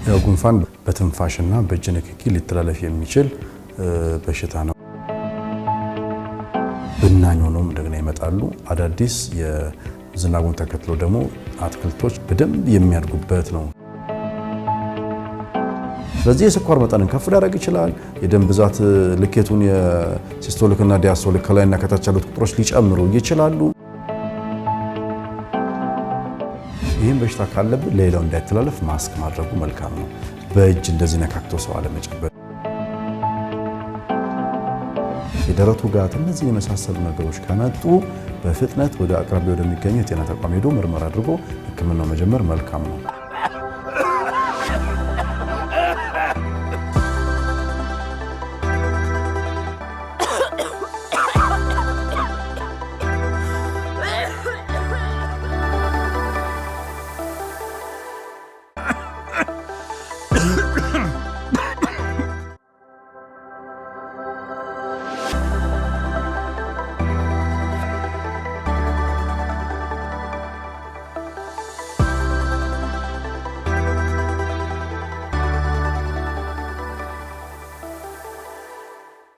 ያው ጉንፋን በትንፋሽና በእጅ ንክኪ ሊተላለፍ የሚችል በሽታ ነው። ብናኝ ሆኖም እንደገና ይመጣሉ። አዳዲስ የዝናቡን ተከትሎ ደግሞ አትክልቶች በደንብ የሚያድጉበት ነው። ስለዚህ የስኳር መጠንን ከፍ ሊያደርግ ይችላል። የደም ብዛት ልኬቱን የሲስቶሊክና ዲያስቶሊክ ከላይና ከታች ያሉት ቁጥሮች ሊጨምሩ ይችላሉ። ይህም በሽታ ካለብን ሌላው እንዳይተላለፍ ማስክ ማድረጉ መልካም ነው። በእጅ እንደዚህ ነካክቶ ሰው አለመጨበጥ፣ የደረቱ ጋት፣ እነዚህ የመሳሰሉ ነገሮች ከመጡ በፍጥነት ወደ አቅራቢያ ወደሚገኘው የጤና ተቋም ሄዶ ምርመራ አድርጎ ሕክምናው መጀመር መልካም ነው።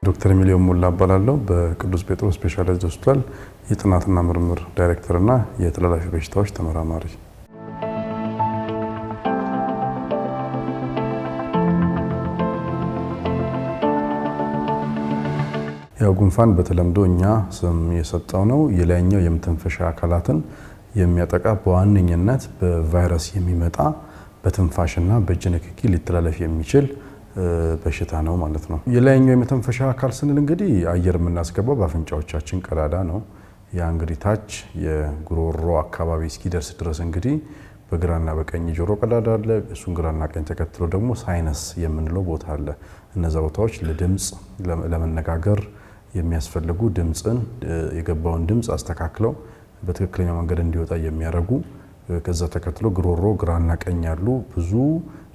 ዶክተር ሚሊዮን ሞላ እባላለሁ። በቅዱስ ጴጥሮስ ስፔሻላይዝድ ሆስፒታል የጥናትና ምርምር ዳይሬክተር እና የተላላፊ በሽታዎች ተመራማሪ። ያው ጉንፋን በተለምዶ እኛ ስም የሰጠው ነው የላይኛው የመተንፈሻ አካላትን የሚያጠቃ በዋነኝነት በቫይረስ የሚመጣ በትንፋሽና በእጅ ንክኪ ሊተላለፍ የሚችል በሽታ ነው ማለት ነው። የላይኛው የመተንፈሻ አካል ስንል እንግዲህ አየር የምናስገባው በአፍንጫዎቻችን ቀዳዳ ነው። ያ እንግዲህ ታች የጉሮሮ አካባቢ እስኪደርስ ድረስ እንግዲህ በግራና በቀኝ ጆሮ ቀዳዳ አለ። እሱን ግራና ቀኝ ተከትሎ ደግሞ ሳይነስ የምንለው ቦታ አለ። እነዛ ቦታዎች ለድምጽ ለመነጋገር የሚያስፈልጉ ድምጽን የገባውን ድምጽ አስተካክለው በትክክለኛው መንገድ እንዲወጣ የሚያደርጉ ከዛ ተከትሎ ጉሮሮ ግራና ቀኝ ያሉ ብዙ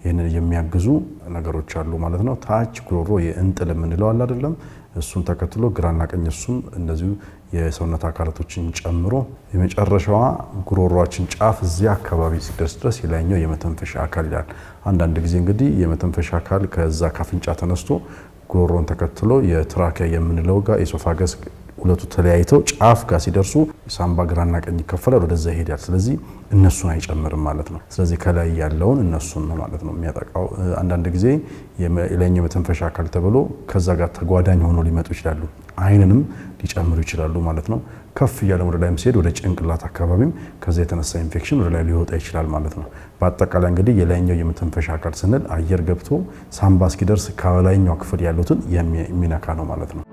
ይሄንን የሚያግዙ ነገሮች አሉ ማለት ነው። ታች ጉሮሮ የእንጥል የምንለው አለ አይደለም? እሱን ተከትሎ ግራና ቀኝ እሱም እንደዚሁ የሰውነት አካላቶችን ጨምሮ የመጨረሻዋ ጉሮሮአችን ጫፍ እዚያ አካባቢ ሲደርስ ድረስ የላይኛው የመተንፈሻ አካል ይላል። አንዳንድ ጊዜ እንግዲህ የመተንፈሻ አካል ከዛ ካፍንጫ ተነስቶ ጉሮሮን ተከትሎ የትራኪያ የምንለው ጋር ኢሶፋገስ ሁለቱ ተለያይተው ጫፍ ጋር ሲደርሱ ሳምባ ግራና ቀኝ ይከፈላል፣ ወደዛ ይሄዳል። ስለዚህ እነሱን አይጨምርም ማለት ነው። ስለዚህ ከላይ ያለውን እነሱን ነው ማለት ነው የሚያጠቃው። አንዳንድ ጊዜ የላይኛው መተንፈሻ አካል ተብሎ ከዛ ጋር ተጓዳኝ ሆኖ ሊመጡ ይችላሉ። አይንንም ሊጨምሩ ይችላሉ ማለት ነው። ከፍ እያለ ወደ ላይም ሲሄድ ወደ ጭንቅላት አካባቢም ከዛ የተነሳ ኢንፌክሽን ወደ ላይ ሊወጣ ይችላል ማለት ነው። በአጠቃላይ እንግዲህ የላይኛው የመተንፈሻ አካል ስንል አየር ገብቶ ሳምባ እስኪደርስ ከላይኛው ክፍል ያሉትን የሚነካ ነው ማለት ነው።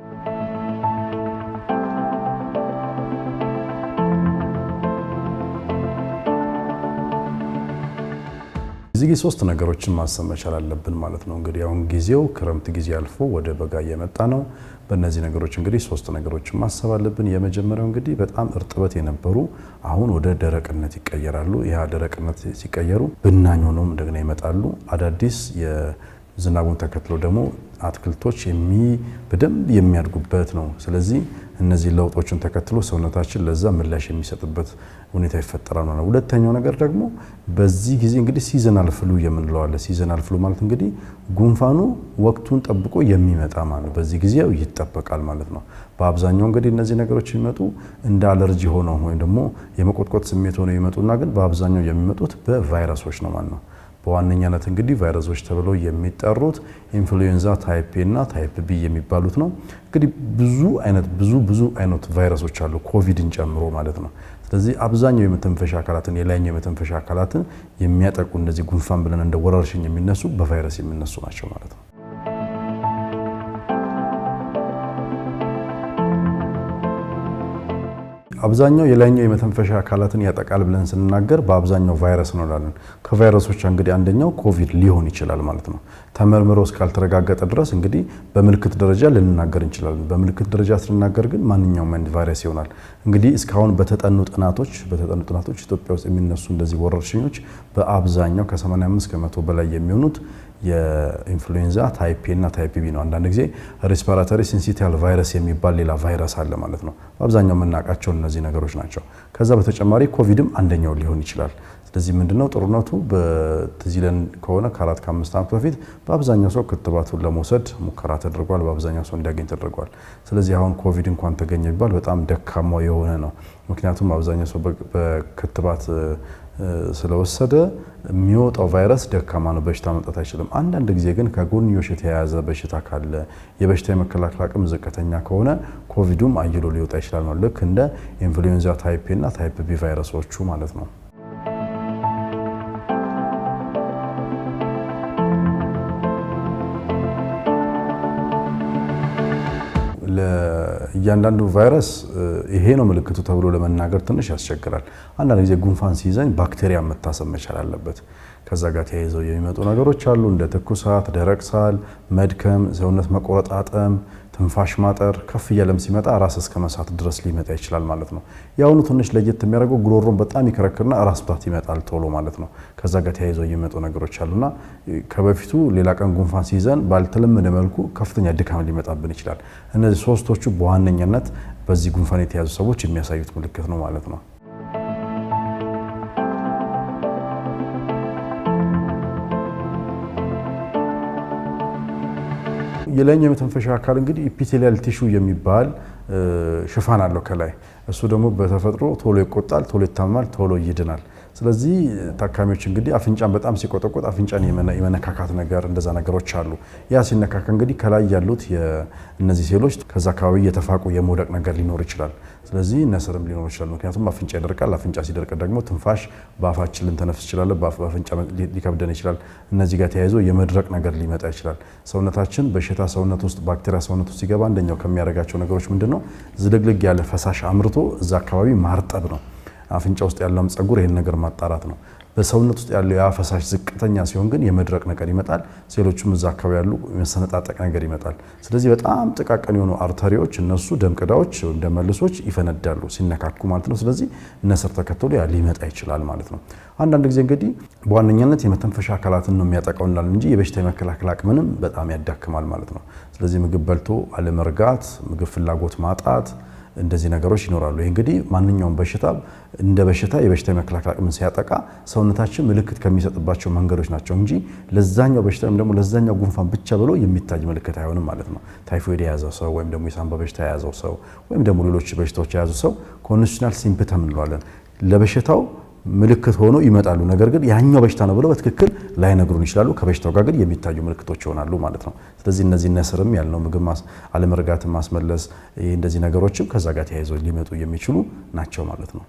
እዚህ ጊዜ ሶስት ነገሮችን ማሰብ መቻል አለብን ማለት ነው። እንግዲህ አሁን ጊዜው ክረምት ጊዜ አልፎ ወደ በጋ እየመጣ ነው። በእነዚህ ነገሮች እንግዲህ ሶስት ነገሮችን ማሰብ አለብን። የመጀመሪያው እንግዲህ በጣም እርጥበት የነበሩ አሁን ወደ ደረቅነት ይቀየራሉ። ያ ደረቅነት ሲቀየሩ ብናኝ ሆኖም እንደገና ይመጣሉ። አዳዲስ የዝናቡን ተከትሎ ደግሞ አትክልቶች በደንብ የሚያድጉበት ነው። ስለዚህ እነዚህ ለውጦችን ተከትሎ ሰውነታችን ለዛ ምላሽ የሚሰጥበት ሁኔታ ይፈጠራል ማለት ነው። ሁለተኛው ነገር ደግሞ በዚህ ጊዜ እንግዲህ ሲዘናል ፍሉ የምንለው አለ። ሲዘናል ፍሉ ማለት እንግዲህ ጉንፋኑ ወቅቱን ጠብቆ የሚመጣ ማለት ነው። በዚህ ጊዜው ይጠበቃል ማለት ነው። በአብዛኛው እንግዲህ እነዚህ ነገሮች የሚመጡ እንደ አለርጂ ሆነው ወይም ደግሞ የመቆጥቆጥ ስሜት ሆነው ይመጡና ግን በአብዛኛው የሚመጡት በቫይረሶች ነው ማለት ነው። በዋነኛነት እንግዲህ ቫይረሶች ተብለው የሚጠሩት ኢንፍሉዌንዛ ታይፕ ኤ እና ታይፕ ቢ የሚባሉት ነው። እንግዲህ ብዙ አይነት ቫይረሶች አሉ ኮቪድን ጨምሮ ማለት ነው። ስለዚህ አብዛኛው የመተንፈሻ አካላትን የላይኛው የመተንፈሻ አካላትን የሚያጠቁ እንደዚህ ጉንፋን ብለን እንደ ወረርሽኝ የሚነሱ በቫይረስ የሚነሱ ናቸው ማለት ነው። አብዛኛው የላይኛው የመተንፈሻ አካላትን ያጠቃል ብለን ስንናገር በአብዛኛው ቫይረስ ነው እንላለን። ከቫይረሶች እንግዲህ አንደኛው ኮቪድ ሊሆን ይችላል ማለት ነው። ተመርምሮ እስካልተረጋገጠ ድረስ እንግዲህ በምልክት ደረጃ ልንናገር እንችላለን። በምልክት ደረጃ ስንናገር ግን ማንኛውም አይነት ቫይረስ ይሆናል። እንግዲህ እስካሁን በተጠኑ ጥናቶች ኢትዮጵያ ውስጥ የሚነሱ እንደዚህ ወረርሽኞች በአብዛኛው ከ85 ከመቶ በላይ የሚሆኑት የኢንፍሉዌንዛ ታይፕ ኤ እና ታይፕ ቢ ነው። አንዳንድ ጊዜ ሬስፒራቶሪ ሲንሲቲያል ቫይረስ የሚባል ሌላ ቫይረስ አለ ማለት ነው። በአብዛኛው የምናውቃቸው እነዚህ ነገሮች ናቸው። ከዛ በተጨማሪ ኮቪድም አንደኛው ሊሆን ይችላል። ለዚህ ምንድነው ጥሩነቱ በትዚለን ከሆነ ከ4 ከ5 ዓመት በፊት በአብዛኛው ሰው ክትባቱን ለመውሰድ ሙከራ ተደርጓል በአብዛኛው ሰው እንዲያገኝ ተደርጓል ስለዚህ አሁን ኮቪድ እንኳን ተገኘ ቢባል በጣም ደካማ የሆነ ነው ምክንያቱም አብዛኛው ሰው በክትባት ስለወሰደ የሚወጣው ቫይረስ ደካማ ነው በሽታ መጣት አይችልም አንዳንድ ጊዜ ግን ከጎንዮሽ የተያያዘ በሽታ ካለ የበሽታ የመከላከል አቅም ዝቅተኛ ከሆነ ኮቪዱም አይሎ ሊወጣ ይችላል ነው ልክ እንደ ኢንፍሉዌንዛ ታይፕ ኤ እና ታይፕ ቢ ቫይረሶቹ ማለት ነው ለእያንዳንዱ ቫይረስ ይሄ ነው ምልክቱ ተብሎ ለመናገር ትንሽ ያስቸግራል አንዳንድ ጊዜ ጉንፋን ሲይዘን ባክቴሪያ መታሰብ መቻል አለበት ከዛ ጋር ተያይዘው የሚመጡ ነገሮች አሉ እንደ ትኩሳት ደረቅ ሳል መድከም ሰውነት መቆረጣጠም ትንፋሽ ማጠር ከፍ ያለም ሲመጣ ራስ እስከ መሳት ድረስ ሊመጣ ይችላል ማለት ነው ያውኑ ትንሽ ለየት የሚያደርገው ጉሮሮን በጣም ይከረክርና ራስ ምታት ይመጣል ቶሎ ማለት ነው ከዛ ጋር ተያይዘው የሚመጡ ነገሮች አሉና ከበፊቱ ሌላ ቀን ጉንፋን ሲይዘን ባልተለመደ መልኩ ከፍተኛ ድካም ሊመጣብን ይችላል እነዚህ ሶስቶቹ በዋነኛነት በዚህ ጉንፋን የተያዙ ሰዎች የሚያሳዩት ምልክት ነው ማለት ነው የላይኛው የመተንፈሻ አካል እንግዲህ ኢፒቴሊያል ቲሹ የሚባል ሽፋን አለው ከላይ እሱ ደግሞ በተፈጥሮ ቶሎ ይቆጣል ቶሎ ይታመማል ቶሎ ይድናል ስለዚህ ታካሚዎች እንግዲህ አፍንጫን በጣም ሲቆጠቆጥ አፍንጫን የመነካካት ነገር እንደዛ ነገሮች አሉ ያ ሲነካካ እንግዲህ ከላይ ያሉት የነዚህ ሴሎች ከዛ አካባቢ የተፋቁ የመውደቅ ነገር ሊኖር ይችላል ስለዚህ ነስርም ሊኖር ይችላል ምክንያቱም አፍንጫ ይደርቃል አፍንጫ ሲደርቅ ደግሞ ትንፋሽ በአፋችን ልንተነፍስ ይችላል በአፍንጫ ሊከብደን ይችላል እነዚህ ጋር ተያይዞ የመድረቅ ነገር ሊመጣ ይችላል ሰውነታችን በሽታ ሰውነት ውስጥ ባክቴሪያ ሰውነት ውስጥ ሲገባ አንደኛው ከሚያደርጋቸው ነገሮች ምንድነው ዝልግልግ ያለ ፈሳሽ አምርቶ እዛ አካባቢ ማርጠብ ነው አፍንጫ ውስጥ ያለውም ጸጉር ይሄን ነገር ማጣራት ነው በሰውነት ውስጥ ያለው ያ ፈሳሽ ዝቅተኛ ሲሆን ግን የመድረቅ ነገር ይመጣል ሴሎቹም እዛ አካባቢ ያሉ መሰነጣጠቅ ነገር ይመጣል ስለዚህ በጣም ጥቃቅን የሆኑ አርተሪዎች እነሱ ደም ቅዳዎች ደም መልሶች ይፈነዳሉ ሲነካኩ ማለት ነው ስለዚህ ነስር ተከትሎ ያ ሊመጣ ይችላል ማለት ነው አንዳንድ ጊዜ እንግዲህ በዋነኛነት የመተንፈሻ አካላትን ነው የሚያጠቃውናል እንጂ የበሽታ የመከላከል አቅምንም በጣም ያዳክማል ማለት ነው ስለዚህ ምግብ በልቶ አለመርጋት ምግብ ፍላጎት ማጣት እንደዚህ ነገሮች ይኖራሉ ይሄ እንግዲህ ማንኛውም በሽታ እንደ በሽታ የበሽታ የመከላከል አቅምን ሲያጠቃ ሰውነታችን ምልክት ከሚሰጥባቸው መንገዶች ናቸው እንጂ ለዛኛው በሽታ ወይም ደግሞ ለዛኛው ጉንፋን ብቻ ብሎ የሚታይ ምልክት አይሆንም ማለት ነው ታይፎይድ የያዘው ሰው ወይም ደግሞ የሳምባ በሽታ የያዘው ሰው ወይም ደግሞ ሌሎች በሽታዎች የያዙ ሰው ኮንዲሽናል ሲምፕተም እንለዋለን ለበሽታው ምልክት ሆኖ ይመጣሉ ነገር ግን ያኛው በሽታ ነው ብለው በትክክል ላይነግሩን ይችላሉ ከበሽታው ጋር ግን የሚታዩ ምልክቶች ይሆናሉ ማለት ነው ስለዚህ እነዚህ ነስርም ያልነው ምግብ አለመርጋትን ማስመለስ እንደዚህ ነገሮችም ከዛ ጋር ተያይዘው ሊመጡ የሚችሉ ናቸው ማለት ነው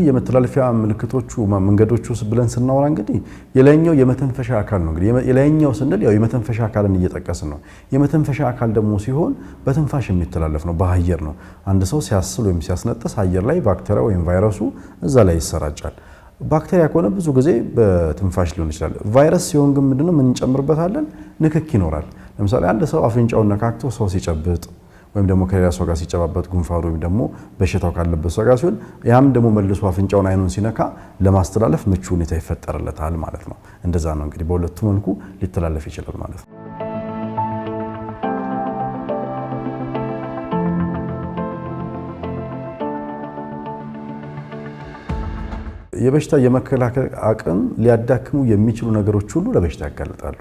የመተላለፊያ ምልክቶቹ መንገዶቹ ብለን ስናወራ እንግዲህ የላይኛው የመተንፈሻ አካል ነው እንግዲህ የላይኛው ስንል ያው የመተንፈሻ አካልን እየጠቀስን ነው የመተንፈሻ አካል ደግሞ ሲሆን በትንፋሽ የሚተላለፍ ነው በአየር ነው አንድ ሰው ሲያስል ወይም ሲያስነጥስ አየር ላይ ባክቴሪያ ወይም ቫይረሱ እዛ ላይ ይሰራጫል ባክቴሪያ ከሆነ ብዙ ጊዜ በትንፋሽ ሊሆን ይችላል ቫይረስ ሲሆን ግን ምንድነው ምን እንጨምርበታለን ንክክ ይኖራል ለምሳሌ አንድ ሰው አፍንጫውን ነካክቶ ሰው ሲጨብጥ ወይም ደግሞ ከሌላ ሰው ጋር ሲጨባበጥ ጉንፋን ወይም ደግሞ በሽታው ካለበት ሰው ጋር ሲሆን ያም ደግሞ መልሶ አፍንጫውን አይኑን ሲነካ ለማስተላለፍ ምቹ ሁኔታ ይፈጠርለታል ማለት ነው እንደዛ ነው እንግዲህ በሁለቱ መልኩ ሊተላለፍ ይችላል ማለት ነው የበሽታ የመከላከል አቅም ሊያዳክሙ የሚችሉ ነገሮች ሁሉ ለበሽታ ያጋልጣሉ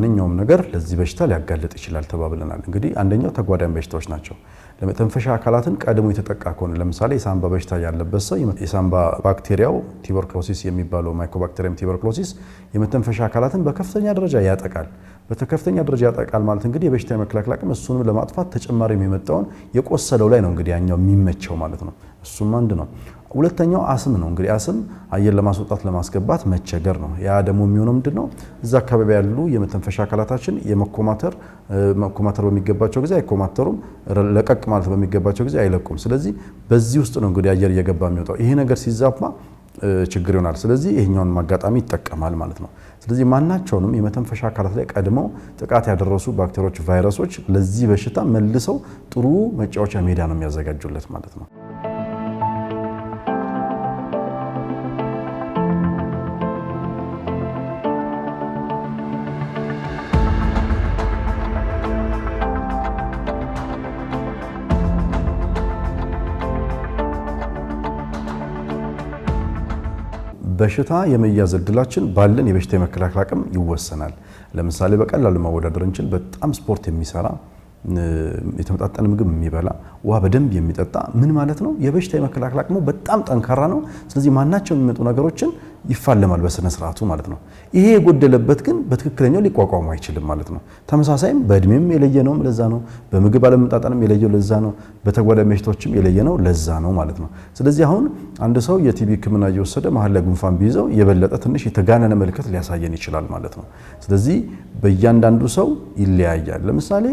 ማንኛውም ነገር ለዚህ በሽታ ሊያጋልጥ ይችላል ተባብለናል እንግዲህ አንደኛው ተጓዳኝ በሽታዎች ናቸው ለመተንፈሻ አካላትን ቀድሞ የተጠቃ ከሆነ ለምሳሌ የሳምባ በሽታ ያለበት ሰው የሳምባ ባክቴሪያው ቱበርኩሎሲስ የሚባለው ማይኮባክቴሪየም ቱበርኩሎሲስ የመተንፈሻ አካላትን በከፍተኛ ደረጃ ያጠቃል በከፍተኛ ደረጃ ያጠቃል ማለት እንግዲህ የበሽታ የመከላከል አቅም እሱንም ለማጥፋት ተጨማሪ የሚመጣውን የቆሰለው ላይ ነው እንግዲህ ያኛው የሚመቸው ማለት ነው እሱም አንድ ነው ሁለተኛው አስም ነው እንግዲህ አስም አየር ለማስወጣት ለማስገባት መቸገር ነው ያ ደግሞ የሚሆነው ምንድነው እዛ አካባቢ ያሉ የመተንፈሻ አካላታችን የመኮማተር በሚገባቸው ጊዜ አይኮማተሩም ለቀቅ ማለት በሚገባቸው ጊዜ አይለቁም ስለዚህ በዚህ ውስጥ ነው እንግዲህ አየር እየገባ የሚወጣው ይሄ ነገር ሲዛባ ችግር ይሆናል ስለዚህ ይሄኛውን ማጋጣሚ ይጠቀማል ማለት ነው ስለዚህ ማናቸውንም የመተንፈሻ አካላት ላይ ቀድመው ጥቃት ያደረሱ ባክቴሪያዎች ቫይረሶች ለዚህ በሽታ መልሰው ጥሩ መጫወቻ ሜዳ ነው የሚያዘጋጁለት ማለት ነው በሽታ የመያዝ እድላችን ባለን የበሽታ የመከላከል አቅም ይወሰናል። ለምሳሌ በቀላሉ ማወዳደር እንችል በጣም ስፖርት የሚሰራ የተመጣጠነ ምግብ የሚበላ ውሃ በደንብ የሚጠጣ ምን ማለት ነው? የበሽታ የመከላከል አቅሙ በጣም ጠንካራ ነው። ስለዚህ ማናቸው የሚመጡ ነገሮችን ይፋለማል በስነ ስርዓቱ ማለት ነው። ይሄ የጎደለበት ግን በትክክለኛው ሊቋቋሙ አይችልም ማለት ነው። ተመሳሳይም በእድሜም የለየ ነው ለዛ ነው። በምግብ አለመጣጣንም የለየው ለዛ ነው። በተጓዳኝ በሽታዎችም የለየ ነው ለዛ ነው ማለት ነው። ስለዚህ አሁን አንድ ሰው የቲቢ ሕክምና እየወሰደ መሀል ላይ ጉንፋን ቢይዘው የበለጠ ትንሽ የተጋነነ ምልክት ሊያሳየን ይችላል ማለት ነው። ስለዚህ በእያንዳንዱ ሰው ይለያያል። ለምሳሌ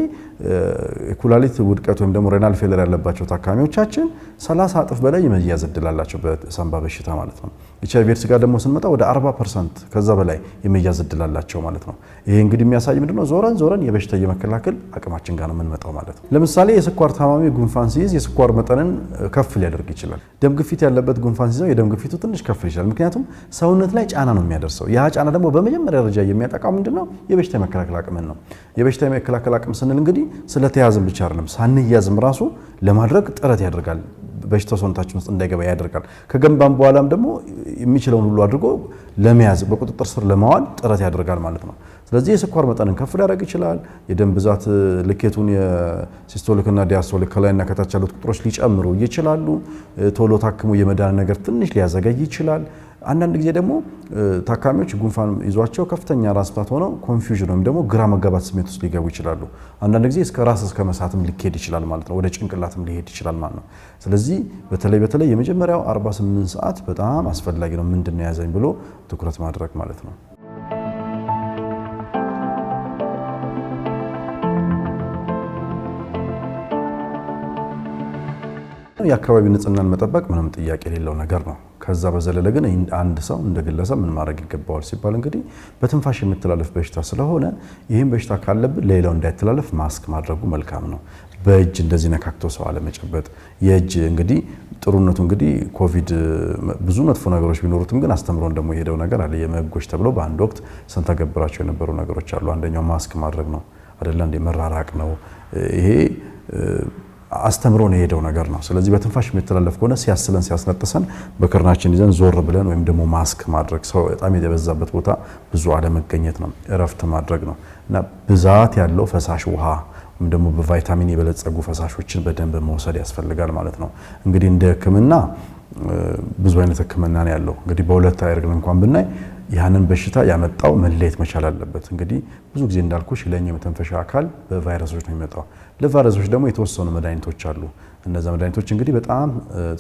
የኩላሊት ውድቀት ወይም ደግሞ ሬናል ፌለር ያለባቸው ታካሚዎቻችን 30 እጥፍ በላይ የመያዝ እድል አላቸው በሳንባ በሽታ ማለት ነው። ኤችአይቪ ኤድስ ጋር ደግሞ ስንመጣ ወደ 40% ከዛ በላይ የመያዝ እድል አላቸው ማለት ነው። ይሄ እንግዲህ የሚያሳይ ምንድነው? ዞረን የበሽታ የመከላከል አቅማችን ጋር ነው የምንመጣው ማለት ነው። ለምሳሌ የስኳር ታማሚ ጉንፋን ሲይዝ የስኳር መጠንን ከፍ ሊያደርግ ይችላል። ደም ግፊት ያለበት ጉንፋን ሲይዘው የደም ግፊቱ ትንሽ ከፍ ይችላል። ምክንያቱም ሰውነት ላይ ጫና ነው የሚያደርሰው። ያ ጫና ደግሞ በመጀመሪያ ደረጃ የሚያጠቃው ምንድነው? የበሽታ የመከላከል አቅምን ነው። የበሽታ የመከላከል አቅም ስንል እንግዲህ ስለተያዝም ብቻ አይደለም፣ ሳንያዝም ራሱ ለማድረግ ጥረት ያደርጋል። በሽታው ሰውነታችን ውስጥ እንዳይገባ ያደርጋል። ከገንባም በኋላም ደግሞ የሚችለውን ሁሉ አድርጎ ለመያዝ በቁጥጥር ስር ለማዋል ጥረት ያደርጋል ማለት ነው። ስለዚህ የስኳር መጠንን ከፍ ሊያደርግ ይችላል። የደም ብዛት ልኬቱን የሲስቶሊክና ዲያስቶሊክ ከላይና ከታች ያሉት ቁጥሮች ሊጨምሩ ይችላሉ። ቶሎ ታክሞ የመዳን ነገር ትንሽ ሊያዘገይ ይችላል። አንዳንድ ጊዜ ደግሞ ታካሚዎች ጉንፋን ይዟቸው ከፍተኛ ራስ ምታት ሆነው ኮንፊውዥን ወይም ደግሞ ግራ መጋባት ስሜት ውስጥ ሊገቡ ይችላሉ። አንዳንድ ጊዜ እስከ ራስ እስከ መሳትም ሊሄድ ይችላል ማለት ነው። ወደ ጭንቅላትም ሊሄድ ይችላል ማለት ነው። ስለዚህ በተለይ የመጀመሪያው 48 ሰዓት በጣም አስፈላጊ ነው። ምንድነው ያዘኝ ብሎ ትኩረት ማድረግ ማለት ነው። የአካባቢ ንጽህናን መጠበቅ ምንም ጥያቄ የሌለው ነገር ነው። ከዛ በዘለለ ግን አንድ ሰው እንደ ግለሰብ ምን ማድረግ ይገባዋል ሲባል እንግዲህ በትንፋሽ የሚተላለፍ በሽታ ስለሆነ ይህም በሽታ ካለብን ሌላው እንዳይተላለፍ ማስክ ማድረጉ መልካም ነው። በእጅ እንደዚህ ነካክቶ ሰው አለመጨበጥ። የእጅ እንግዲህ ጥሩነቱ እንግዲህ ኮቪድ ብዙ መጥፎ ነገሮች ቢኖሩትም ግን አስተምሮን ደግሞ የሄደው ነገር አለ። የመጎች ተብሎ በአንድ ወቅት ስንተገብራቸው የነበሩ ነገሮች አሉ። አንደኛው ማስክ ማድረግ ነው አይደለ እንዴ? መራራቅ ነው። ይሄ አስተምሮን የሄደው ነገር ነው። ስለዚህ በትንፋሽ የሚተላለፍ ከሆነ ሲያስለን ሲያስነጥሰን በክርናችን ይዘን ዞር ብለን ወይም ደግሞ ማስክ ማድረግ፣ ሰው በጣም የበዛበት ቦታ ብዙ አለመገኘት ነው። እረፍት ማድረግ ነው እና ብዛት ያለው ፈሳሽ ውሃ ወይም ደግሞ በቫይታሚን የበለጸጉ ፈሳሾችን በደንብ መውሰድ ያስፈልጋል ማለት ነው። እንግዲህ እንደ ሕክምና ብዙ አይነት ሕክምና ነው ያለው። እንግዲህ በሁለት አድርገን እንኳን ብናይ ያንን በሽታ ያመጣው መለየት መቻል አለበት። እንግዲህ ብዙ ጊዜ እንዳልኩሽ ለኛው የመተንፈሻ አካል በቫይረሶች ነው የሚመጣው። ለቫይረሶች ደግሞ የተወሰኑ መድኃኒቶች አሉ። እነዛ መድኃኒቶች እንግዲህ በጣም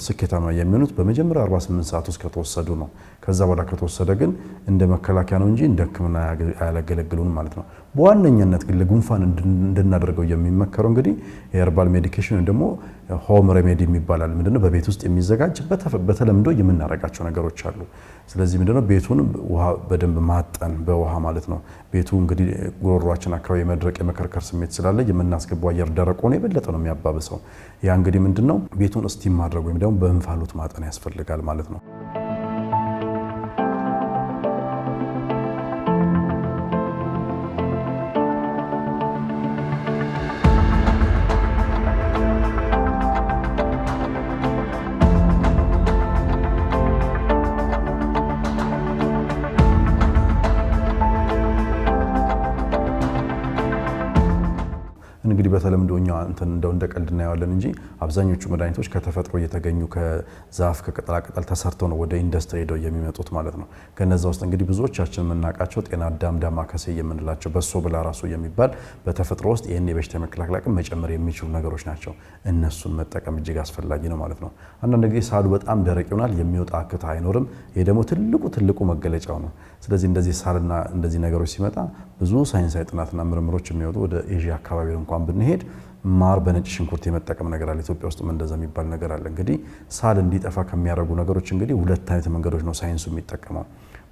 ስኬታማ የሚሆኑት በመጀመሪያ 48 ሰዓት ውስጥ ከተወሰዱ ነው። ከዛ በኋላ ከተወሰደ ግን እንደ መከላከያ ነው እንጂ እንደ ሕክምና አያገለግሉንም ማለት ነው። በዋነኛነት ግን ለጉንፋን እንድናደርገው የሚመከረው እንግዲህ የሄርባል ሜዲኬሽን ወይም ደግሞ ሆም ሬሜዲ የሚባላል። ምንድነው? በቤት ውስጥ የሚዘጋጅ በተለምዶ የምናረጋቸው ነገሮች አሉ። ስለዚህ ምንድነው? ቤቱን ውሃ በደንብ ማጠን በውሃ ማለት ነው። ቤቱ እንግዲህ ጉሮሯችን አካባቢ የመድረቅ የመከርከር ስሜት ስላለ የምናስገባው አየር ደረቅ ሆኖ የበለጠ ነው የሚያባብሰው። ያ እንግዲህ ምንድነው? ቤቱን እስቲም ማድረግ ወይም ደግሞ በእንፋሎት ማጠን ያስፈልጋል ማለት ነው። እንግዲህ በተለምዶ እኛ እንደ ቀልድ እናየዋለን እንጂ አብዛኞቹ መድኃኒቶች ከተፈጥሮ እየተገኙ ከዛፍ ከቅጠላ ቅጠል ተሰርተው ነው ወደ ኢንዱስትሪ ሄደው የሚመጡት ማለት ነው። ከነዛ ውስጥ እንግዲህ ብዙዎቻችን የምናውቃቸው ጤና አዳም፣ ዳማከሴ የምንላቸው በሶ ብላ ራሱ የሚባል በተፈጥሮ ውስጥ ይህን የበሽታ የመከላከል አቅም መጨመር የሚችሉ ነገሮች ናቸው። እነሱን መጠቀም እጅግ አስፈላጊ ነው ማለት ነው። አንዳንድ ጊዜ ሳሉ በጣም ደረቅ ይሆናል፣ የሚወጣ አክታ አይኖርም። ይሄ ደግሞ ትልቁ መገለጫው ነው። ስለዚህ እንደዚህ ሳልና እንደዚህ ነገሮች ሲመጣ ብዙ ሳይንሳዊ ጥናትና ምርምሮች የሚወጡ ወደ ኤዥያ አካባቢ እንኳን ብንሄድ ማር በነጭ ሽንኩርት የመጠቀም ነገር አለ። ኢትዮጵያ ውስጥም እንደዛ የሚባል ነገር አለ። እንግዲህ ሳል እንዲጠፋ ከሚያደርጉ ነገሮች እንግዲህ ሁለት አይነት መንገዶች ነው ሳይንሱ የሚጠቀመው፣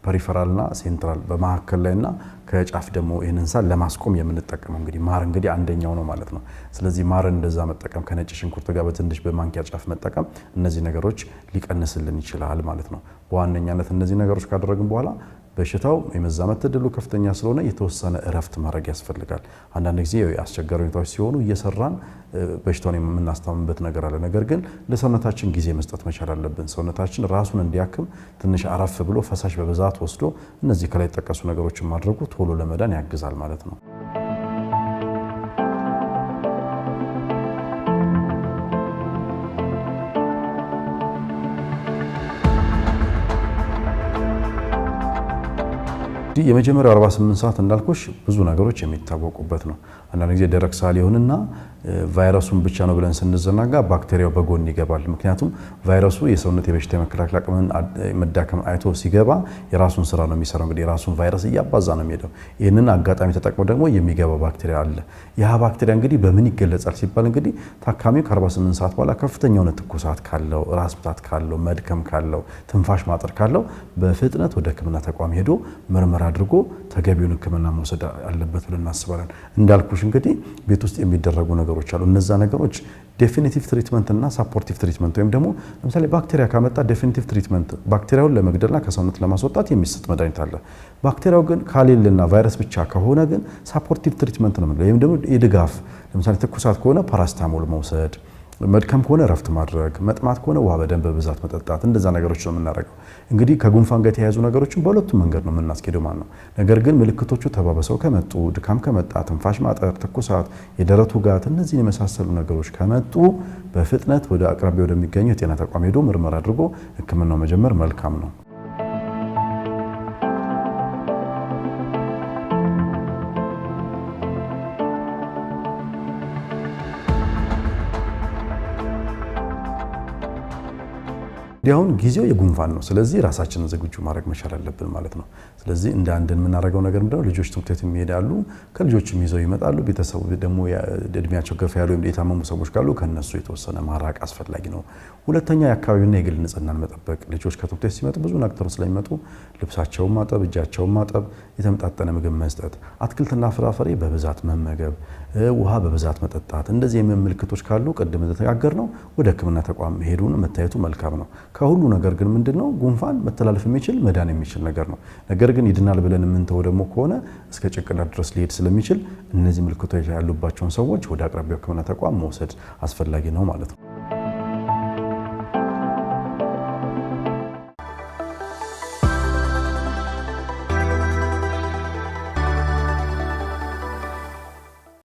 ፐሪፈራልና ሴንትራል በመካከል ላይና ከጫፍ ደግሞ ይህንን ሳል ለማስቆም የምንጠቀመው እንግዲህ ማር እንግዲህ አንደኛው ነው ማለት ነው። ስለዚህ ማርን እንደዛ መጠቀም ከነጭ ሽንኩርት ጋር በትንሽ በማንኪያ ጫፍ መጠቀም እነዚህ ነገሮች ሊቀንስልን ይችላል ማለት ነው። በዋነኛነት እነዚህ ነገሮች ካደረግን በኋላ በሽታው የመዛመት እድሉ ከፍተኛ ስለሆነ የተወሰነ እረፍት ማድረግ ያስፈልጋል። አንዳንድ ጊዜ አስቸጋሪ ሁኔታዎች ሲሆኑ እየሰራን በሽታውን የምናስታምበት ነገር አለ። ነገር ግን ለሰውነታችን ጊዜ መስጠት መቻል አለብን። ሰውነታችን ራሱን እንዲያክም ትንሽ አረፍ ብሎ ፈሳሽ በብዛት ወስዶ እነዚህ ከላይ የተጠቀሱ ነገሮችን ማድረጉ ቶሎ ለመዳን ያግዛል ማለት ነው። የመጀመሪያው 48 ሰዓት እንዳልኩሽ ብዙ ነገሮች የሚታወቁበት ነው። አንዳንድ ጊዜ ደረቅ ሳል ይሆንና ቫይረሱን ብቻ ነው ብለን ስንዘናጋ ባክቴሪያው በጎን ይገባል። ምክንያቱም ቫይረሱ የሰውነት የበሽታ የመከላከል አቅምን መዳከም አይቶ ሲገባ የራሱን ስራ ነው የሚሰራው። እንግዲህ የራሱን ቫይረስ እያባዛ ነው የሚሄደው። ይህንን አጋጣሚ ተጠቅሞ ደግሞ የሚገባ ባክቴሪያ አለ። ያ ባክቴሪያ እንግዲህ በምን ይገለጻል ሲባል እንግዲህ ታካሚው ከ48 ሰዓት በኋላ ከፍተኛ የሆነ ትኩሳት ካለው፣ ራስ ምታት ካለው፣ መድከም ካለው፣ ትንፋሽ ማጠር ካለው በፍጥነት ወደ ሕክምና ተቋም ሄዶ ምርመራ አድርጎ ተገቢውን ሕክምና መውሰድ አለበት ብለን እናስባለን። እንዳልኩሽ እንግዲህ ቤት ውስጥ የሚደረጉ ነገሮች አሉ። እነዛ ነገሮች ዴፊኒቲቭ ትሪትመንት እና ሳፖርቲቭ ትሪትመንት ወይም ደግሞ ለምሳሌ ባክቴሪያ ካመጣ ዴፊኒቲቭ ትሪትመንት ባክቴሪያውን ለመግደልና ከሰውነት ለማስወጣት የሚሰጥ መድኃኒት አለ። ባክቴሪያው ግን ካሌልና ቫይረስ ብቻ ከሆነ ግን ሳፖርቲቭ ትሪትመንት ነው የምንለው። ወይም ደግሞ የድጋፍ ለምሳሌ ትኩሳት ከሆነ ፓራስታሞል መውሰድ፣ መድከም ከሆነ ረፍት ማድረግ፣ መጥማት ከሆነ ውሃ በደንብ በብዛት መጠጣት፣ እንደዛ ነገሮች ነው የምናደርገው። እንግዲህ ከጉንፋን ጋር የተያያዙ ነገሮችን በሁለቱም መንገድ ነው የምናስኬደው ማለት ነው። ነገር ግን ምልክቶቹ ተባብሰው ከመጡ፣ ድካም ከመጣ፣ ትንፋሽ ማጠር፣ ትኩሳት፣ የደረቱ ጋት፣ እነዚህን የመሳሰሉ ነገሮች ከመጡ በፍጥነት ወደ አቅራቢያ ወደሚገኘው የጤና ተቋም ሄዶ ምርመራ አድርጎ ሕክምናው መጀመር መልካም ነው። ዲያውን ጊዜው የጉንፋን ነው። ስለዚህ ራሳችንን ዝግጁ ማድረግ መቻል አለብን ማለት ነው። ስለዚህ እንደ አንድ የምናደርገው ነገር ምንድነው? ልጆች ትምህርት ቤት የሚሄዳሉ፣ ከልጆችም ይዘው ይመጣሉ። ቤተሰቡ ደግሞ እድሜያቸው ከፍ ያሉ የታመሙ ሰዎች ካሉ ከነሱ የተወሰነ ማራቅ አስፈላጊ ነው። ሁለተኛ የአካባቢና የግል ንጽህናን መጠበቅ። ልጆች ከትምህርት ቤት ሲመጡ ብዙ ነቅተው ስለሚመጡ ልብሳቸውን ማጠብ፣ እጃቸውን ማጠብ፣ የተመጣጠነ ምግብ መስጠት፣ አትክልትና ፍራፍሬ በብዛት መመገብ፣ ውሃ በብዛት መጠጣት፣ እንደዚህ የምልክቶች ካሉ ቅድም እንደተነጋገርነው ወደ ሕክምና ተቋም ሄዱን መታየቱ መልካም ነው። ከሁሉ ነገር ግን ምንድነው ጉንፋን መተላለፍ የሚችል መዳን የሚችል ነገር ነው። ነገር ግን ይድናል ብለን የምንተው ደግሞ ከሆነ እስከ ጭንቅላት ድረስ ሊሄድ ስለሚችል እነዚህ ምልክቶች ያሉባቸውን ሰዎች ወደ አቅራቢያው ሕክምና ተቋም መውሰድ አስፈላጊ ነው ማለት ነው።